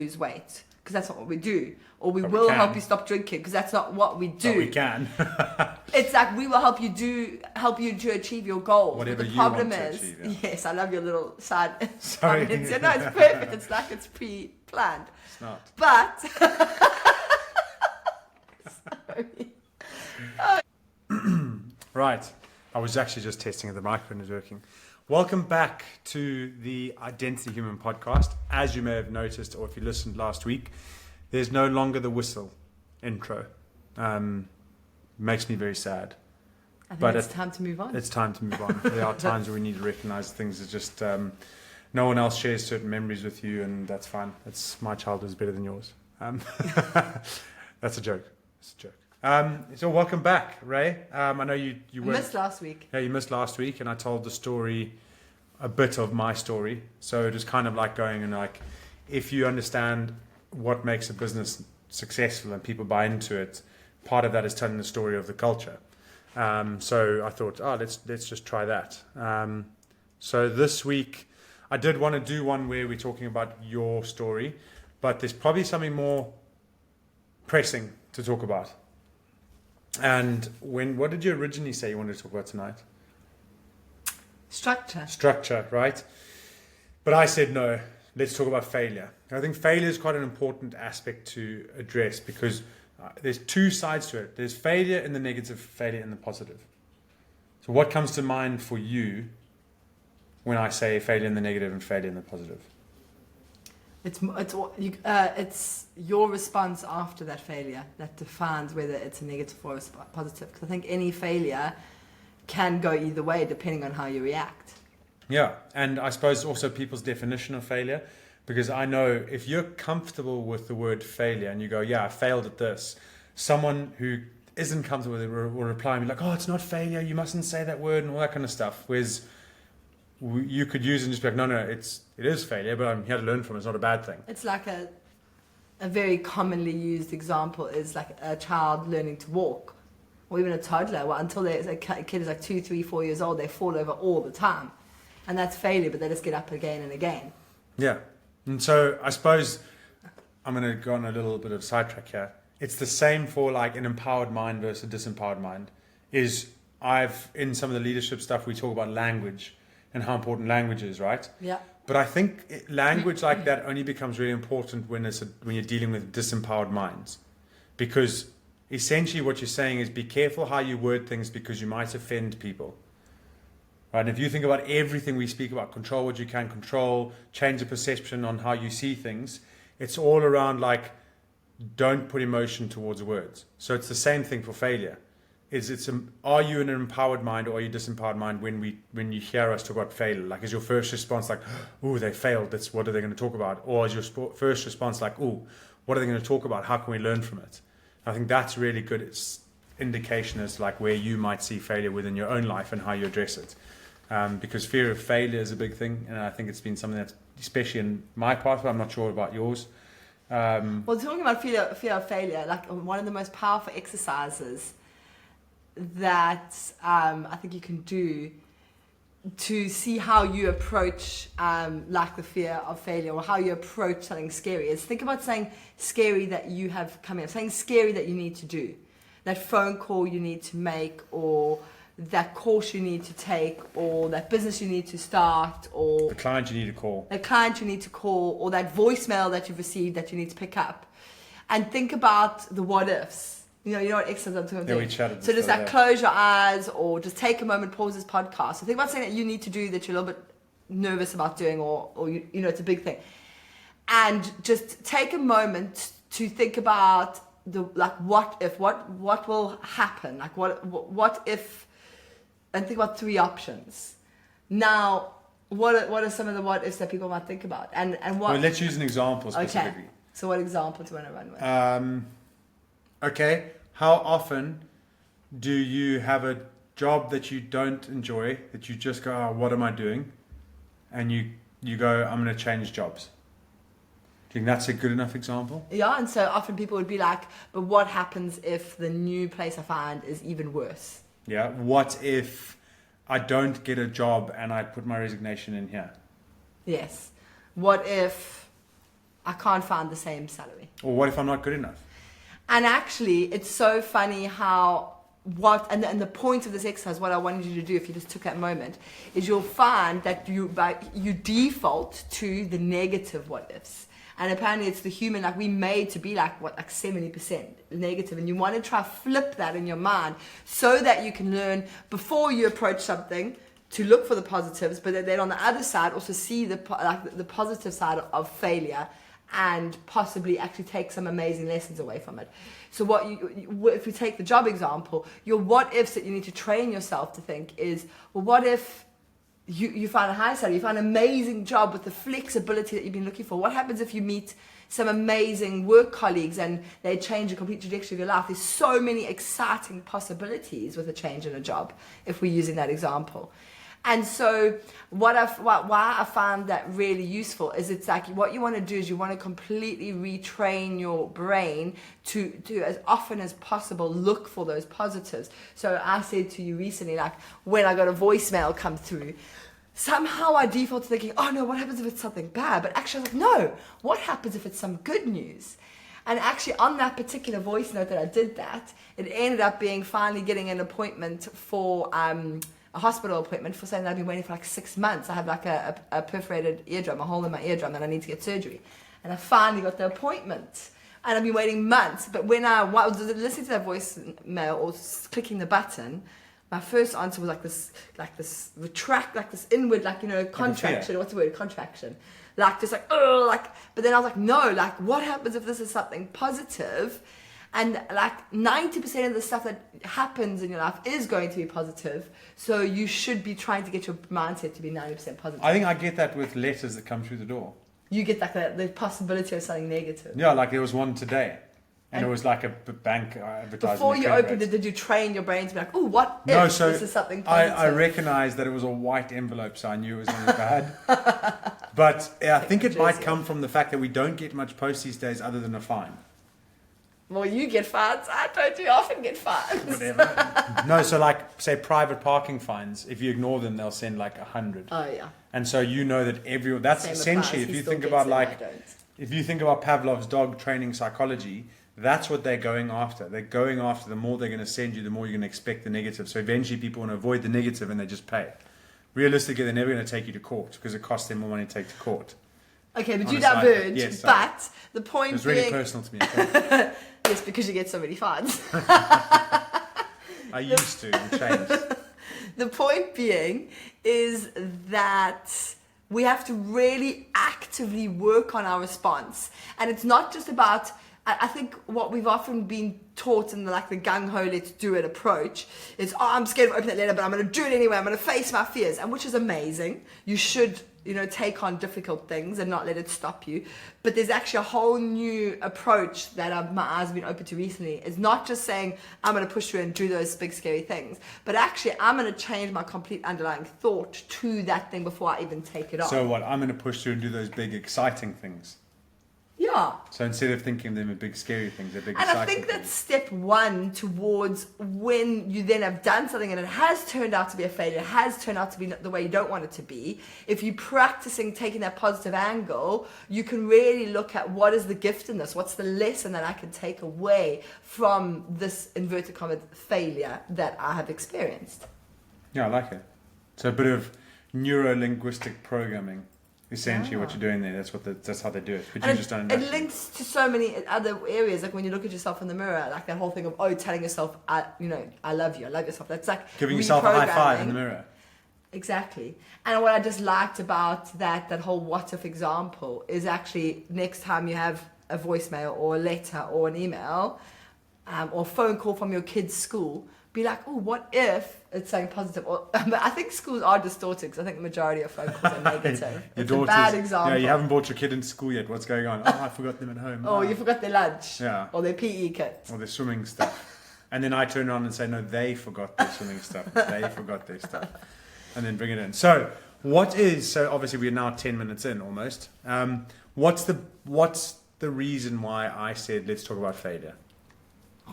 lose weight, because that's not what we do. Or we will help you stop drinking, because that's not what we do. But we can. It's like we will help you to achieve your goals. Whatever but the you problem want to is, achieve, yeah. yes, I love your little side. Sorry. No, it's perfect. It's like it's pre-planned. It's not. But sorry. Right. I was actually just testing if the microphone is working. Welcome back to the Identity Human podcast. As you may have noticed, or if you listened last week, there's no longer the whistle intro. Makes me very sad. I think it's time to move on. It's time to move on. There are times where we need to recognize things as just no one else shares certain memories with you, and that's fine. It's my childhood is better than yours. That's a joke. It's a joke. So welcome back, Ray. I know you missed last week. Yeah, you missed last week, and I told the story, a bit of my story. So it was kind of like going and like, if you understand what makes a business successful and people buy into it, part of that is telling the story of the culture. So I thought, let's just try that. So this week, I did want to do one where we're talking about your story, but there's probably something more pressing to talk about. And what did you originally say you wanted to talk about tonight? Structure, right? But I said no, let's talk about failure. I think failure is quite an important aspect to address because there's two sides to it. There's failure in the negative, failure in the positive. So what comes to mind for you when I say failure in the negative and failure in the positive? It's your response after that failure that defines whether it's a negative or a positive. Because I think any failure can go either way depending on how you react. Yeah, and I suppose also people's definition of failure, because I know if you're comfortable with the word failure and you go, yeah, I failed at this, someone who isn't comfortable with it will reply and be like, oh, it's not failure, you mustn't say that word and all that kind of stuff. Whereas you could use it and just be like, no, it is failure, but I'm here to learn from it. It's not a bad thing. It's like a very commonly used example is like a child learning to walk, or even a toddler. Well, until a kid is like 2, 3, 4 years old, they fall over all the time, and that's failure. But they just get up again and again. Yeah, and so I suppose I'm going to go on a little bit of sidetrack here. It's the same for like an empowered mind versus a disempowered mind. In some of the leadership stuff we talk about language and how important language is, right? Yeah. But I think language like that only becomes really important when you're dealing with disempowered minds. Because essentially what you're saying is be careful how you word things because you might offend people. Right? And if you think about everything we speak about, control what you can control, change the perception on how you see things, it's all around like, don't put emotion towards words. So it's the same thing for failure. Are you in an empowered mind or are you disempowered mind when you hear us talk about failure? Like, is your first response like, oh, they failed, what are they going to talk about? Or is your first response like, oh, what are they going to talk about? How can we learn from it? I think that's really good. It's indication as like where you might see failure within your own life and how you address it. Because fear of failure is a big thing. And I think it's been something that's, especially in my part, but I'm not sure about yours. Well, talking about fear of failure, like one of the most powerful exercises that I think you can do to see how you approach like the fear of failure or how you approach something scary is think about something scary that you have coming up, something scary that you need to do, that phone call you need to make, or that course you need to take, or that business you need to start, or the client you need to call, or that voicemail that you've received that you need to pick up, and think about the what ifs. You know what exercise I'm talking about? We chatted. So just like close your eyes or just take a moment, pause this podcast. So think about something that you need to do that you're a little bit nervous about doing or you know, it's a big thing. And just take a moment to think about what will happen? Like what if, and think about 3 options. Now, what are some of the what ifs that people might think about? And what? Well, let's use an example specifically. Okay. So what example do you want to run with? Okay, how often do you have a job that you don't enjoy, that you just go, oh, what am I doing? And you go, I'm going to change jobs. Do you think that's a good enough example? Yeah, and so often people would be like, but what happens if the new place I find is even worse? Yeah, what if I don't get a job and I put my resignation in here? Yes. What if I can't find the same salary. Or what if I'm not good enough? And actually, it's so funny how and the point of this exercise, what I wanted you to do, if you just took that moment, is you'll find that you default to the negative what ifs. And apparently it's the human, like we made to be like 70% negative. And you want to try flip that in your mind so that you can learn before you approach something to look for the positives, but then on the other side also see the positive side of failure and possibly actually take some amazing lessons away from it. So if we take the job example, your what ifs that you need to train yourself to think is, well, what if you find a high salary, you find an amazing job with the flexibility that you've been looking for? What happens if you meet some amazing work colleagues and they change the complete trajectory of your life? There's so many exciting possibilities with a change in a job, if we're using that example. And so why I find that really useful is it's like what you want to do is you want to completely retrain your brain to as often as possible look for those positives. So I said to you recently, like when I got a voicemail come through, somehow I default to thinking, oh no, what happens if it's something bad? But actually I was like, no, what happens if it's some good news? And actually on that particular voice note that I did that, it ended up being finally getting an appointment for a hospital appointment for something that I've been waiting for like 6 months. I have like a perforated eardrum, a hole in my eardrum, and I need to get surgery. And I finally got the appointment. And I've been waiting months. But when I was listening to that voicemail or clicking the button, my first answer was like this retract, like this inward, like, contraction. What's the word? Contraction. Like just like, oh, like, but then I was like, no, like what happens if this is something positive? And like 90% of the stuff that happens in your life is going to be positive. So you should be trying to get your mindset to be 90% positive. I think I get that with letters that come through the door. You get like the possibility of something negative. Yeah, like there was one today. And it was like a bank advertisement. Before you opened it, did you train your brain to be like, oh, what if this is something positive? I recognized that it was a white envelope, so I knew it was going to be bad. But I think it might come from the fact that we don't get much post these days other than a fine. Well, you get fines. I don't too often get fines. Whatever. No, so like, say, private parking fines, if you ignore them, they'll send like 100. Oh, yeah. And so you know that that's Same essentially, applies. if you think about if you think about Pavlov's dog training psychology, that's what they're going after. They're going after the more they're going to send you, the more you're going to expect the negative. So eventually people want to avoid the negative and they just pay. Realistically, they're never going to take you to court because it costs them more money to take to court. Okay, but you diverge. Yes, but the point being... It's really personal to me. Okay? Yes, because you get so many fines. I used to. It changed. The point being is that we have to really actively work on our response. And it's not just about... I think what we've often been taught in the gung-ho, let's do it approach is, I'm scared of opening that letter, but I'm going to do it anyway. I'm going to face my fears, and which is amazing. You should, take on difficult things and not let it stop you. But there's actually a whole new approach that my eyes have been open to recently. It's not just saying, I'm going to push through and do those big, scary things, but actually, I'm going to change my complete underlying thought to that thing before I even take it on. So what? I'm going to push through and do those big, exciting things. Yeah. So instead of thinking of them as big scary things, they're big and exciting I think things. that's step one towards when you then have done something and it has turned out to be a failure, it has turned out to be the way you don't want it to be. If you're practicing taking that positive angle, you can really look at what is the gift in this, what's the lesson that I can take away from this inverted commas failure that I have experienced. Yeah, I like it. So a bit of neuro-linguistic programming. Essentially, what you're doing there, that's how they do it. But you just don't. It links to so many other areas, like when you look at yourself in the mirror, like that whole thing of telling yourself, I love you, I love yourself. That's like giving yourself a high five in the mirror. Exactly. And what I just liked about that whole what if example is actually next time you have a voicemail or a letter or an email or a phone call from your kid's school, be like, oh, what if it's something positive? Or, but I think schools are distorted because I think the majority of phone calls are negative. It's a bad example. Yeah, you haven't brought your kid into school yet. What's going on? Oh, I forgot them at home. Oh, you forgot their lunch. Yeah. Or their PE kit. Or their swimming stuff. And then I turn around and say, no, they forgot their swimming stuff. They forgot their stuff. And then bring it in. So obviously we're now 10 minutes in almost. What's the reason why I said, let's talk about failure?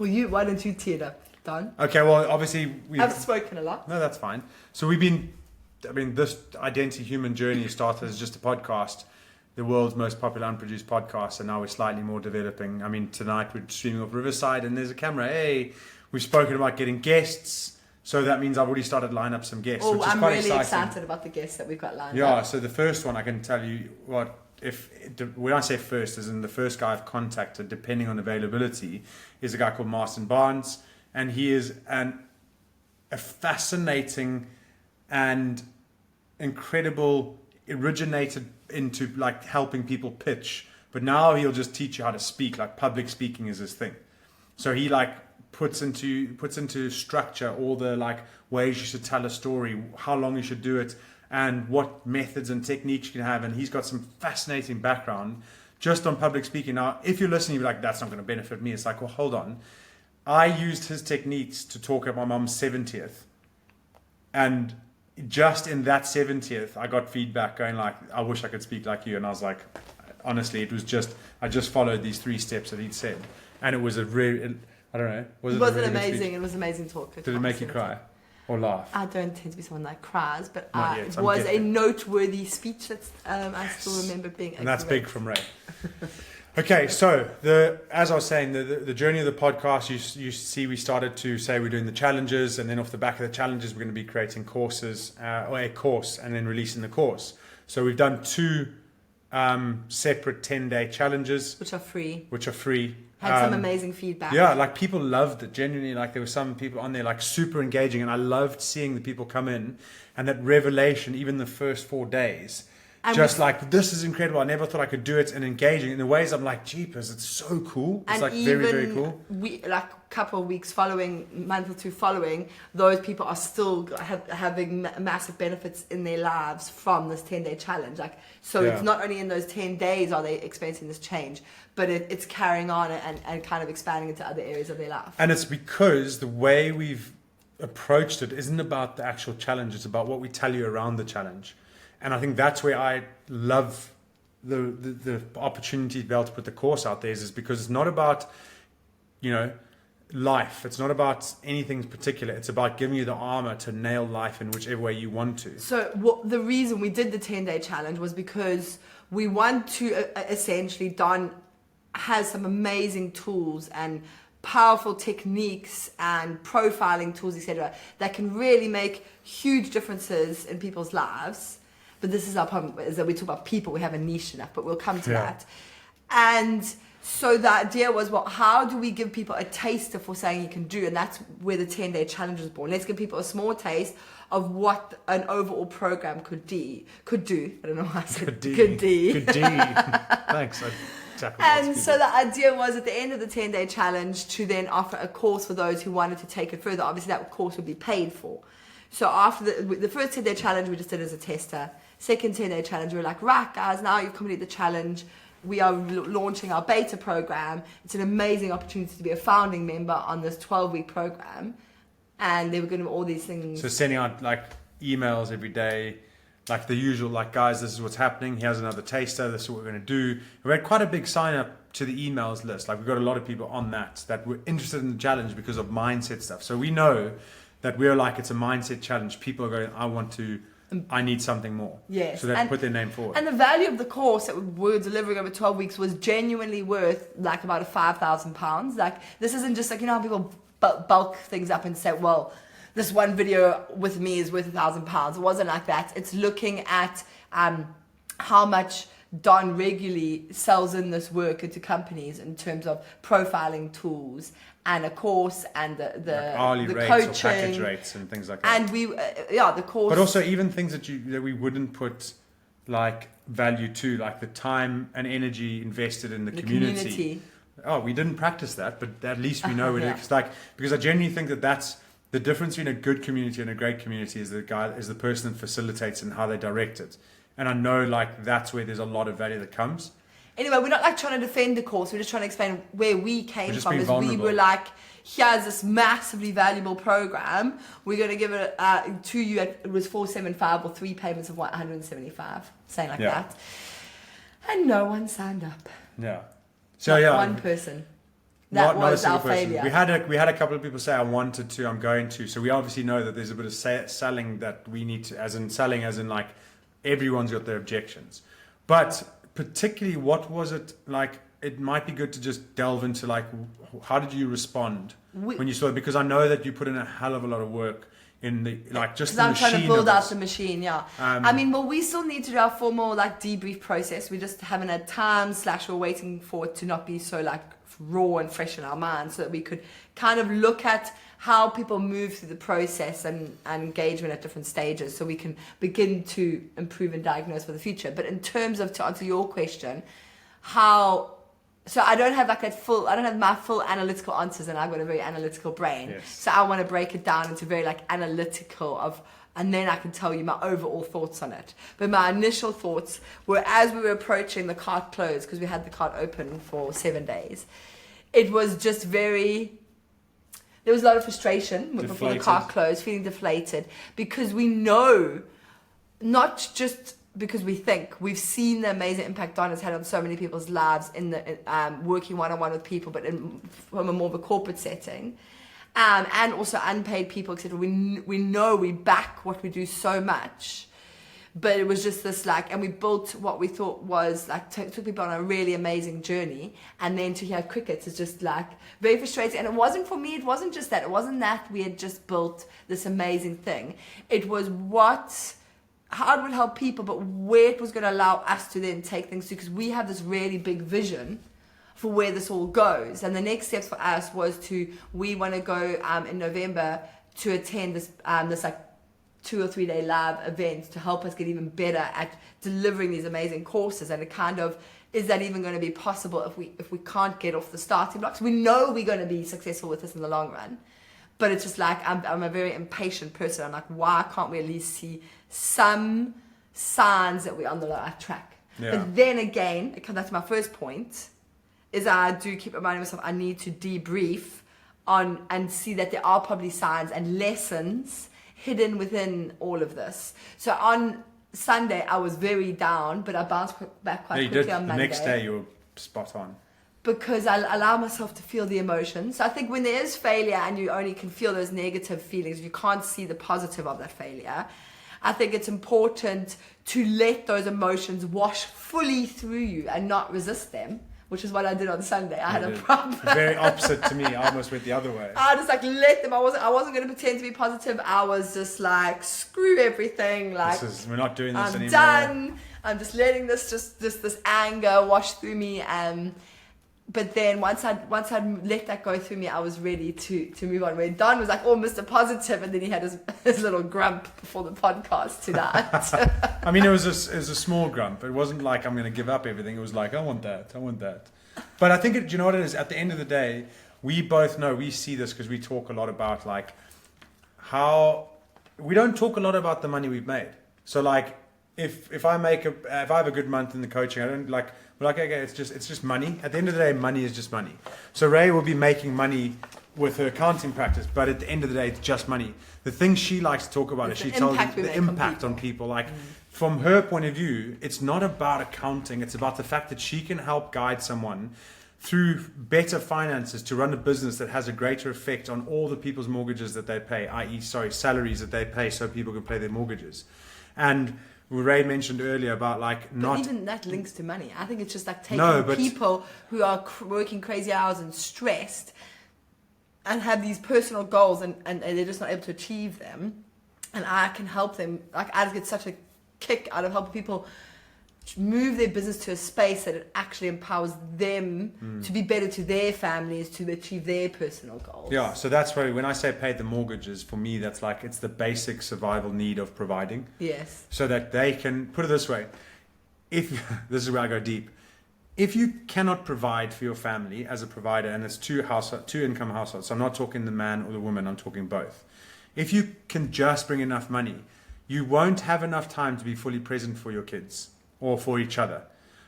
Well, why don't you tee it up? Done. Okay, well, obviously I've spoken a lot. No, that's fine. So this Identity Human Journey started as just a podcast the world's most popular unproduced podcast, and now we're slightly more developing. I mean, tonight we're streaming off Riverside, and there's a camera. Hey, we've spoken about getting guests. So that means I've already started lining up some guests, which is I'm quite really exciting. excited about the guests that we've got lined up. Yeah, so the first one I can tell you when I say first, as in the first guy I've contacted, depending on availability, is a guy called Martin Barnes, and he is a fascinating and incredible, originated into like helping people pitch, but now he'll just teach you how to speak. Like public speaking is his thing. So he like puts into structure all the like ways you should tell a story, how long you should do it, and what methods and techniques you can have. And he's got some fascinating background just on public speaking. Now, if you're listening, you're like, that's not going to benefit me. It's like, well, hold on. I used his techniques to talk at my mom's 70th. And just in that 70th, I got feedback going like, I wish I could speak like you. And I was like, honestly, I just followed these 3 steps that he'd said. And it was a really, I don't know. It was amazing. It was an amazing talk. Did it make you cry or laugh? I don't tend to be someone that cries, but Yet, it was a noteworthy speech that I still remember being. And that's big from Ray. Okay, so as I was saying, the journey of the podcast, you see we started to say we're doing the challenges, and then off the back of the challenges, we're going to be creating courses, or a course, and then releasing the course. So we've done 2 separate 10-day challenges. Which are free. Had some amazing feedback. Yeah, like people loved it. Genuinely, like there were some people on there like super engaging, and I loved seeing the people come in and that revelation, even the first 4 days. And just like, this is incredible. I never thought I could do it, and engaging in the ways I'm like, jeepers, it's so cool. It's like very, very cool. Like a couple of weeks month or 2 following, those people are still having massive benefits in their lives from this 10-day challenge. Like, so it's not only in those 10 days are they experiencing this change, but it's carrying on and kind of expanding into other areas of their life. And it's because the way we've approached it isn't about the actual challenge. It's about what we tell you around the challenge. And I think that's where I love the opportunity to be able to put the course out there is because it's not about, life. It's not about anything particular. It's about giving you the armor to nail life in whichever way you want to. So the reason we did the 10-day challenge was because we want to essentially, Don has some amazing tools and powerful techniques and profiling tools, etc., that can really make huge differences in people's lives. But this is our problem, is that we talk about people, we have a niche enough, but we'll come to that. And so the idea was, well, how do we give people a taster for saying you can do? And that's where the 10-day challenge was born. Let's give people a small taste of what an overall program could do. I don't know why I said could do. Thanks. And so the idea was at the end of the 10-day challenge to then offer a course for those who wanted to take it further. Obviously, that course would be paid for. So after the first 10-day challenge, we just did as a tester. Second 10-day challenge, we were like, right, guys, now you've completed the challenge. We are launching our beta program. It's an amazing opportunity to be a founding member on this 12-week program. And they were going to do all these things. So sending out like emails every day, like the usual, like, guys, this is what's happening. Here's another taster. This is what we're going to do. We had quite a big sign up to the emails list. Like, we've got a lot of people on that were interested in the challenge because of mindset stuff. So we know that we're like, it's a mindset challenge. People are going, I need something more. Yes. So they put their name forward. And the value of the course that we were delivering over 12 weeks was genuinely worth like about £5,000. Like, this isn't just like, how people bulk things up and say, well, this one video with me is worth £1,000. It wasn't like that. It's looking at how much Don regularly sells in this work into companies in terms of profiling tools and a course and the like hourly the rates coaching, or package rates and things like that. And we the course, but also even things that we wouldn't put like value to, like the time and energy invested in the community. Oh, we didn't practice that, but at least we know it. It's like, because I genuinely think that's the difference between a good community and a great community is the person that facilitates and how they direct it. And I know like that's where there's a lot of value that comes. Anyway, we're not like trying to defend the course. We're just trying to explain where we came from. Is vulnerable. We were like, here's this massively valuable program. We're going to give it to you. It was 475 or 3 payments of 175, saying like that. And no one signed up. Yeah. So not one person. That was our failure. We had a couple of people say, I wanted to, I'm going to. So we obviously know that there's a bit of selling that we need to, as in like everyone's got their objections. But particularly what was it like? It might be good to just delve into like, how did you respond when you saw it? Because I know that you put in a hell of a lot of work in the, like, just the I'm machine. trying to build of out it. the machine, yeah. I mean, well, we still need to do our formal like debrief process. We just haven't had time, / we're waiting for it to not be so like raw and fresh in our minds, so that we could kind of look at how people move through the process and engagement at different stages, so we can begin to improve and diagnose for the future. But in terms of, to answer your question, so I don't have like I don't have my full analytical answers, and I've got a very analytical brain. Yes. So I want to break it down into very like analytical and then I can tell you my overall thoughts on it. But my initial thoughts were, as we were approaching the cart close, because we had the cart open for 7 days, it was just there was a lot of frustration before the cart closed, feeling deflated, because we know, not just because we think, we've seen the amazing impact Don has had on so many people's lives in the working one-on-one with people, but from a more of a corporate setting, and also unpaid people, etc. We know we back what we do so much, but it was just this like, and we built what we thought was like, took people on a really amazing journey, and then to hear crickets is just like very frustrating. And it wasn't, for me, it wasn't just that, it wasn't that we had just built this amazing thing, it was how it would help people, but where it was going to allow us to then take things to, because we have this really big vision for where this all goes. And the next steps for us was we want to go in November to attend this like 2 or 3 day live event to help us get even better at delivering these amazing courses. And it kind of, is that even going to be possible if we can't get off the starting blocks? We know we're going to be successful with this in the long run, but it's just like, I'm a very impatient person. I'm like, why can't we at least see some signs that we're on the right track? Yeah. But then again, it comes back to my first point, is I do keep reminding myself I need to debrief on and see that there are probably signs and lessons hidden within all of this. So on Sunday I was very down, but I bounced back quite quickly on Monday. The next day you were spot on. Because I allow myself to feel the emotions. So I think when there is failure and you only can feel those negative feelings, you can't see the positive of that failure. I think it's important to let those emotions wash fully through you and not resist them, which is what I did on Sunday. I had a problem. Very opposite to me. I almost went the other way. I just like let them. I wasn't going to pretend to be positive. I was just like, screw everything. Like, we're not doing this anymore. I'm done. I'm just letting this anger wash through me. But then once I'd let that go through me, I was ready to move on. Where Don was like, oh, Mr. Positive, and then he had his little grump before the podcast tonight. I mean, it was a small grump. It wasn't like I'm going to give up everything. It was like, I want that. But I think, do you know what it is? At the end of the day, we both know, we see this because we talk a lot about like how we don't talk a lot about the money we've made. So like, if I have a good month in the coaching, I don't like. We're like, okay, it's just money. At the end of the day, money is just money. So Ray will be making money with her accounting practice, but at the end of the day, it's just money. The thing she likes to talk about is she tells the impact on people. Like, from her point of view, it's not about accounting. It's about the fact that she can help guide someone through better finances to run a business that has a greater effect on all the people's mortgages that they pay, salaries that they pay so people can pay their mortgages. And Ray mentioned earlier about like not... But even that links to money. I think it's just like taking people who are working crazy hours and stressed and have these personal goals and they're just not able to achieve them. And I can help them. Like, I just get such a kick out of helping people move their business to a space that it actually empowers them to be better to their families, to achieve their personal goals. Yeah, so that's why when I say pay the mortgages, for me, that's like, it's the basic survival need of providing. Yes. So that they can, put it this way, this is where I go deep. If you cannot provide for your family as a provider, and it's two income households, so I'm not talking the man or the woman, I'm talking both. If you can just bring enough money, you won't have enough time to be fully present for your kids or for each other.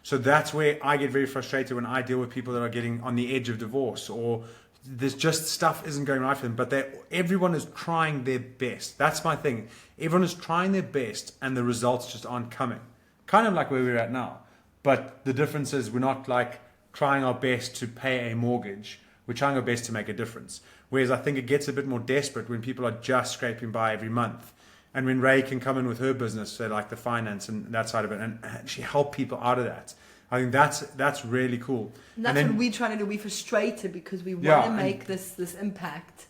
So that's where I get very frustrated when I deal with people that are getting on the edge of divorce, or there's just stuff isn't going right for them, but everyone is trying their best. That's my thing. Everyone is trying their best and the results just aren't coming. Kind of like where we're at now. But the difference is we're not like trying our best to pay a mortgage. We're trying our best to make a difference. Whereas I think it gets a bit more desperate when people are just scraping by every month. And when Ray can come in with her business, so like the finance and that side of it, and actually help people out of that, I think that's really cool. And that's what we're trying to do. We're frustrated because we want to make this impact,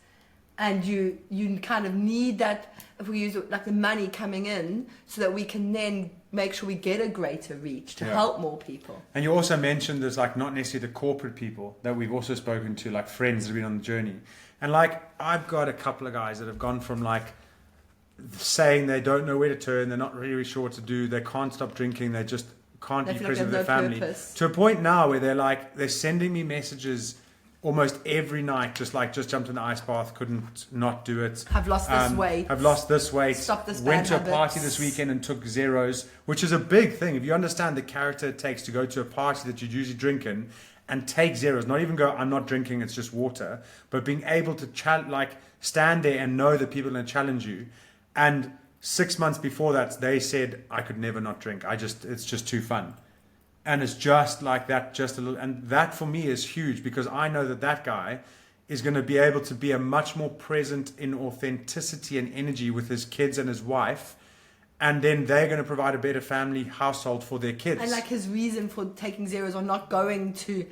and you kind of need that. If we use like the money coming in, so that we can then make sure we get a greater reach to help more people. And you also mentioned there's like not necessarily the corporate people that we've also spoken to, like friends that have been on the journey. And like I've got a couple of guys that have gone from like saying they don't know where to turn, they're not really sure what to do, they can't stop drinking, they just can't be present with their family, to a point now where they're sending me messages almost every night, just jumped in the ice bath, couldn't not do it. I've lost this weight. Stop this. Went to a party this weekend and took zeros, which is a big thing. If you understand the character it takes to go to a party that you'd usually drink in and take zeros, not even go, I'm not drinking, it's just water, but being able to stand there and know that people are going to challenge you. And 6 months before that, they said, I could never not drink. It's just too fun. And it's just like that, just a little. And that for me is huge, because I know that guy is going to be able to be a much more present in authenticity and energy with his kids and his wife. And then they're going to provide a better family household for their kids. And like his reason for taking zeros or not going to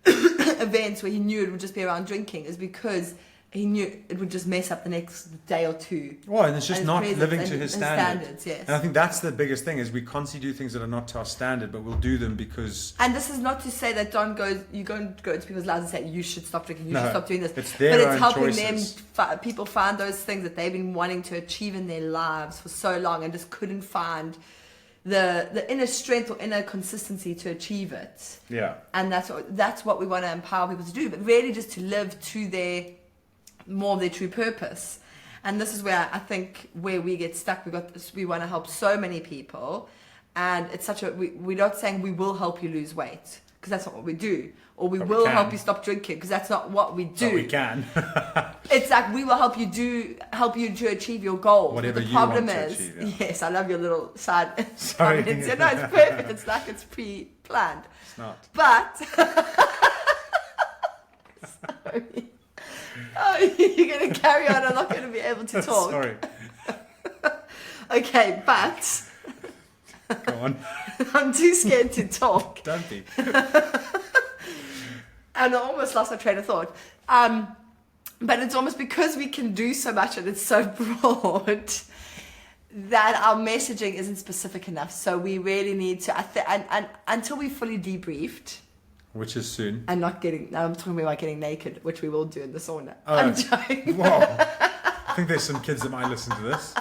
events where he knew it would just be around drinking is because he knew it would just mess up the next day or two. Well, and it's just not living to his standards. Yes. And I think that's the biggest thing, is we constantly do things that are not to our standard, but we'll do them because... And this is not to say that you go to people's lives and say, you should stop drinking, you should stop doing this. It's their own helping choices. people find those things that they've been wanting to achieve in their lives for so long and just couldn't find the inner strength or inner consistency to achieve it. Yeah. And that's what we want to empower people to do, but really just to live to more of their true purpose. And this is where I think where we get stuck. We want to help so many people, and it's we're not saying we will help you lose weight, because that's not what we do, or we will help you stop drinking, because that's not what we do. But we can. It's like we will help you to achieve your goals. Whatever the problem you want is, to achieve, yes, I love your little side. Sorry. No, it's perfect. It's like it's pre-planned. It's not. But sorry. Oh, you're going to carry on. I'm not going to be able to talk. Sorry. Okay, but... Go on. I'm too scared to talk. Don't be. And I almost lost my train of thought. But it's almost because we can do so much and it's so broad that our messaging isn't specific enough. So we really need to... and until we're fully debriefed... Which is soon. And I'm talking about getting naked, which we will do in the sauna. Oh, I'm joking. Whoa. I think there's some kids that might listen to this.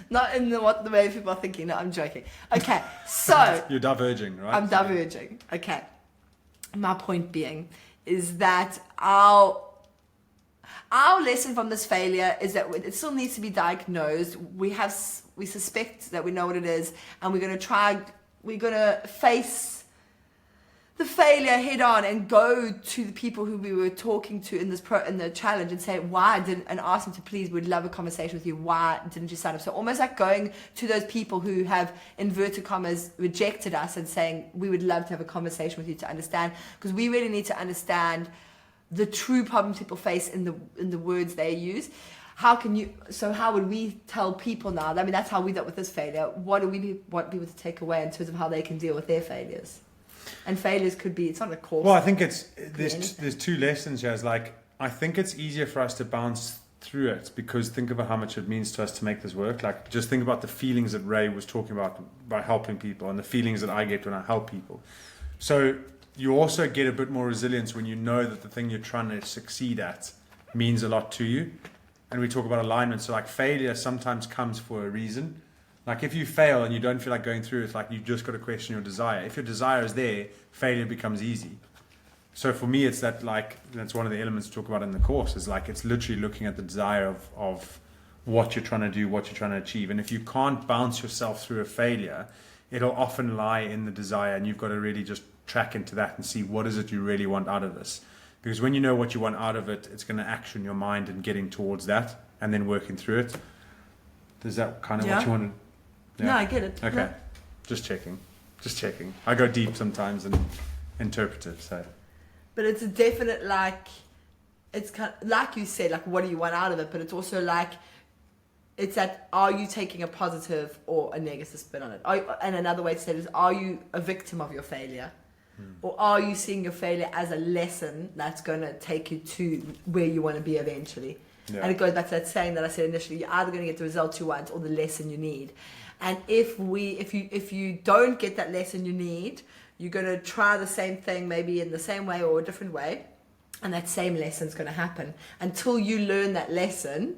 Not in the way people are thinking. No, I'm joking. Okay, so... You're diverging, right? I'm diverging. Okay. My point being is that our lesson from this failure is that it still needs to be diagnosed. We suspect that we know what it is, and we're going to face the failure head on and go to the people who we were talking to in the challenge and say, and ask them to please, we'd love a conversation with you. Why didn't you sign up? So almost like going to those people who have, inverted commas, rejected us and saying, we would love to have a conversation with you to understand, because we really need to understand the true problems people face in the words they use. How would we tell people now? I mean, that's how we dealt with this failure. What do we want people to take away in terms of how they can deal with their failures? And failures could be, it's not a course. Well, I think there's two lessons here. I think it's easier for us to bounce through it, because think about how much it means to us to make this work. Like, just think about the feelings that Ray was talking about by helping people, and the feelings that I get when I help people. So you also get a bit more resilience when you know that the thing you're trying to succeed at means a lot to you. And we talk about alignment. So like, failure sometimes comes for a reason. Like, if you fail and you don't feel like going through, it's like you just got to question your desire. If your desire is there, failure becomes easy. So for me, it's that's one of the elements to talk about in the course, is like, it's literally looking at the desire of what you're trying to do, what you're trying to achieve. And if you can't bounce yourself through a failure, it'll often lie in the desire, and you've got to really just track into that and see what is it you really want out of this. Because when you know what you want out of it, it's going to action your mind and getting towards that and then working through it. Is that kind of what you want to... Yeah. No, I get it. Okay. No. Just checking. I go deep sometimes and interpret it. So. But it's a definite, it's kind of, like you said, like, what do you want out of it? But it's also like, It's that, are you taking a positive or a negative spin on it? And another way to say it is, are you a victim of your failure? Or are you seeing your failure as a lesson that's going to take you to where you want to be eventually? Yeah. And it goes back to that saying that I said initially, you're either going to get the result you want or the lesson you need. And if you don't get that lesson you need, you're going to try the same thing maybe in the same way or a different way, and that same lesson's going to happen. Until you learn that lesson,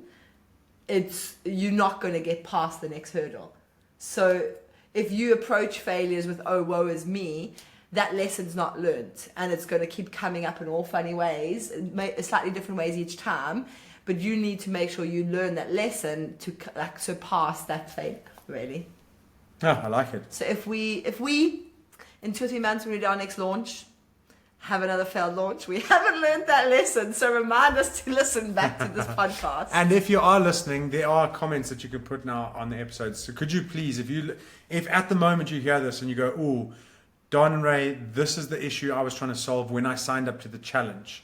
you're not going to get past the next hurdle. So if you approach failures with, oh, woe is me, that lesson's not learnt, and it's going to keep coming up in all funny ways, slightly different ways each time. But you need to make sure you learn that lesson to like surpass that failure, really. Yeah, I like it. So if we in 2 or 3 months when we do our next launch, have another failed launch, we haven't learned that lesson. So remind us to listen back to this podcast. And if you are listening, there are comments that you can put now on the episodes. So could you please, if at the moment you hear this and you go, ooh, Don and Ray, this is the issue I was trying to solve when I signed up to the challenge.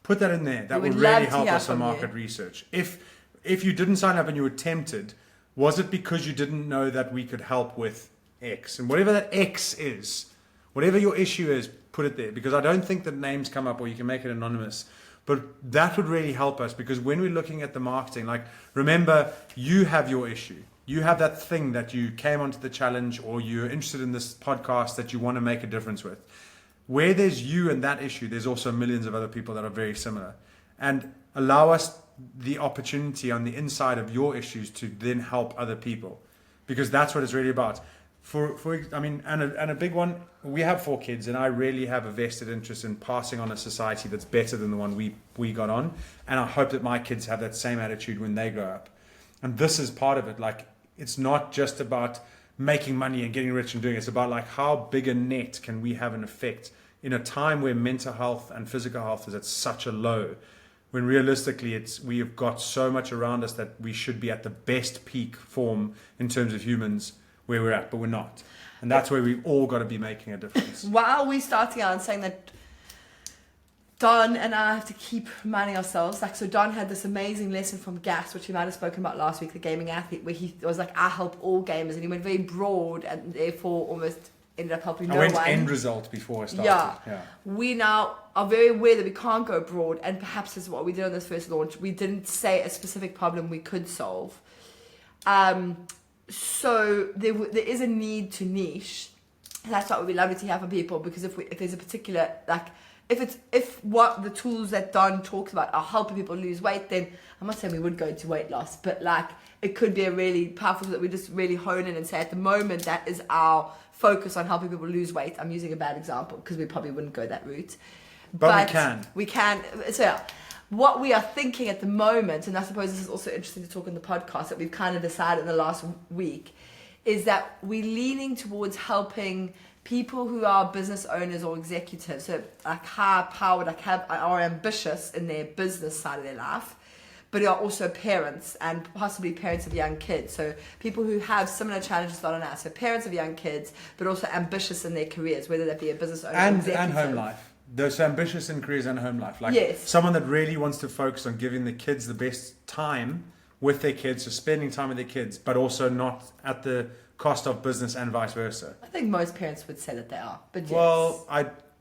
Put that in there. That would really help us on market research. If you didn't sign up and you were tempted, was it because you didn't know that we could help with X? And whatever that X is, whatever your issue is, put it there. Because I don't think that names come up, or you can make it anonymous. But that would really help us, because when we're looking at the marketing, like, remember, you have your issue. You have that thing that you came onto the challenge, or you're interested in this podcast that you want to make a difference with. Where there's you and that issue, there's also millions of other people that are very similar. And allow us the opportunity on the inside of your issues to then help other people, because that's what it's really about. And a big one, we have 4 kids, and I really have a vested interest in passing on a society that's better than the one we got on. And I hope that my kids have that same attitude when they grow up. And this is part of it. Like, it's not just about making money and getting rich and doing it. It's about, like, how big a net can we have an effect in a time where mental health and physical health is at such a low, when realistically we have got so much around us that we should be at the best peak form in terms of humans where we're at, but we're not. And that's where we've all got to be making a difference. While we're starting out and saying that Don and I have to keep reminding ourselves, like, so Don had this amazing lesson from Gas, which we might have spoken about last week, the gaming athlete, where he was like, I help all gamers, and he went very broad and therefore almost ended up helping no one. I went end result before I started. Yeah. We now are very aware that we can't go broad, and perhaps this is what we did on this first launch. We didn't say a specific problem we could solve. So there is a need to niche. And that's what would be lovely to hear from people, because if there's a particular, like, if what the tools that Don talks about are helping people lose weight, then I'm not saying we would go into weight loss, but like, it could be a really powerful tool that we just really hone in and say, at the moment, that is our focus on helping people lose weight. I'm using a bad example because we probably wouldn't go that route. But we can. So yeah, what we are thinking at the moment, and I suppose this is also interesting to talk on the podcast, that we've kind of decided in the last week, is that we're leaning towards helping people who are business owners or executives, so like high powered, like are ambitious in their business side of their life, but are also parents, and possibly parents of young kids. So people who have similar challenges that on us. So parents of young kids, but also ambitious in their careers, whether that be a business owner and or home life. Those ambitious in careers and home life. Like, yes. Someone that really wants to focus on giving the kids the best time with their kids, so spending time with their kids, but also not at the cost of business and vice versa. I think most parents would say that they are. But yes. Well,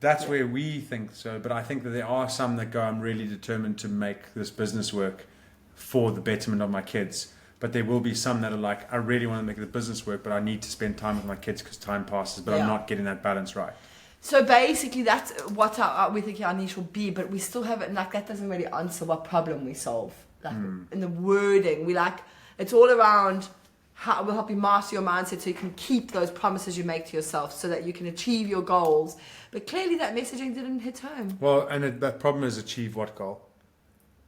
that's where we think so, but I think that there are some that go, I'm really determined to make this business work for the betterment of my kids. But there will be some that are like, I really want to make the business work, but I need to spend time with my kids because time passes, but I'm not getting that balance right. So basically that's what we think our niche will be, but we still haven't, like, that doesn't really answer what problem we solve. Like, in the wording, it's all around how we'll help you master your mindset so you can keep those promises you make to yourself so that you can achieve your goals. But clearly that messaging didn't hit home. Well, and that problem is achieve what goal?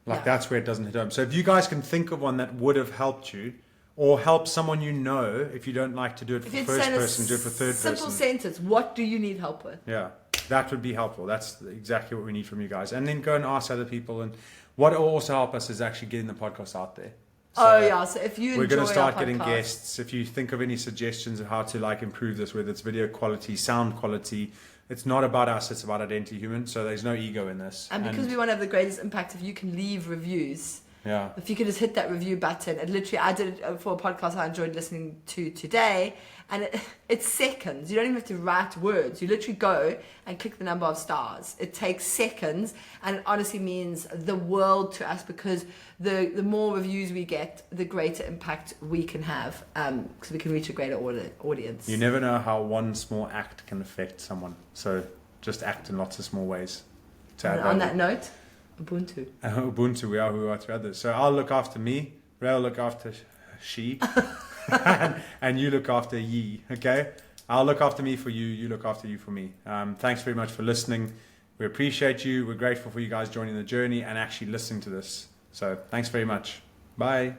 That's where it doesn't hit home. So if you guys can think of one that would have helped you, or help someone you know, if you don't like to do it for first person, do it for third person. Simple sentence, what do you need help with? Yeah, that would be helpful. That's exactly what we need from you guys. And then go and ask other people. And what will also help us is actually getting the podcast out there. So so if you we're enjoy going to start our getting podcast, guests. If you think of any suggestions of how to improve this, whether it's video quality, sound quality, it's not about us, it's about Identity Human. So there's no ego in this. And because we want to have the greatest impact, if you can leave reviews Yeah. If you could just hit that review button. It literally, I did it for a podcast I enjoyed listening to today, and it's seconds. You don't even have to write words. You literally go and click the number of stars. It takes seconds, and it honestly means the world to us, because the more reviews we get, the greater impact we can have, because we can reach a greater audience. You never know how one small act can affect someone. So just act in lots of small ways. And on that note, Ubuntu. Ubuntu, we are who we are to others. So I'll look after me, Ray will look after she, and you look after ye, okay? I'll look after me for you, you look after you for me. Thanks very much for listening. We appreciate you. We're grateful for you guys joining the journey and actually listening to this. So thanks very much. Bye.